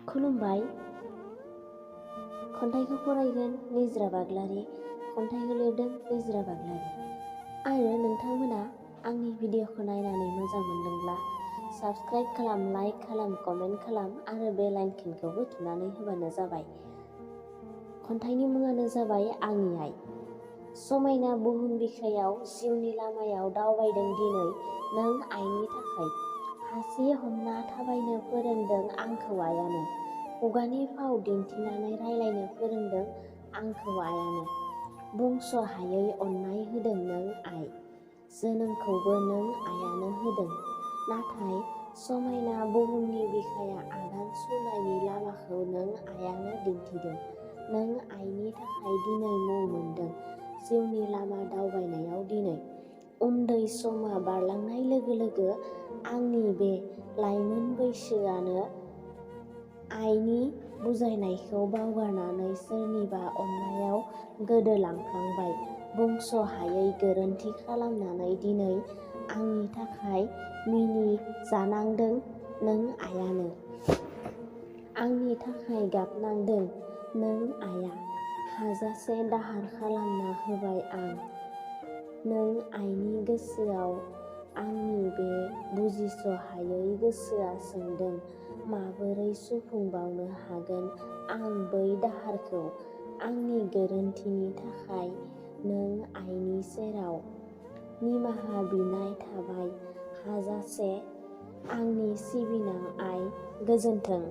खुलुमबाय। खन्थाइखौ फरायगोन निजोरा बाग्लारि। खन्थाइखौ लिरदों निजोरा बाग्लारि। आरो नोंथांमोना आंनि भिडिअखौ नायनानै मोजां मोनदोंब्ला साबस्क्राइब खालाम, लाइक खालाम, कमेन्ट खालाम आरो बेल आइकनखौबो थुनानै होबानो जाबाय। खन्थाइनि मुङानो जाबाय आंनि आइ। समायना बुहुम बिखायाव जिउनि लामायाव दावबायदों दिनै नों आइनि थाखाय। हासि हमना थाबायनो फोरोंदों आंखौ आइयानो। खुगानि फाव दिन्थिनानै रायलायनो फोरोंदों आंखौ आइयानो। बुंस' हायै अननाय होदों नों आइ। जोनोमखौबो नों आइयानो होदों। नाथाय समायना बुहुमनि बिखाया आगान सुरनायनि लामाखौ नों आइयानो दिन्थिदों। नों आइनि थाखाय दिनै मुं मोनदों जिउनि लामा दावबायनायाव दिनै। उन्दै समा बारलांनाय लोगो लोगो आंनि बे लाइमोन बैसोआनो आइनि बुजायनायखौ बावगारनानै सोरनिबा अननायाव गोदोलांफ्लांबाय। बुंस' हायै गोरोन्थि खालामनानै दिनै आंनि थाखाय मिनि जानांदों नों आइयानो। आंनि थाखाय गाबनांदों नों आइया। हाजासे दाहार खालामना होबाय आं। नों आइनि गोसोआव आंनि बे बुजिस' हायै गोसोआ सोंदों माबोरै सुफुंबावनो हागोन आं बै दाहारखौ। आंनि गोरोन्थिनि थाखाय नों आइनि सेराव निमाहा बिनाय थाबाय हाजासे। आंनि सिबिनां आइ, गोजोन्थों।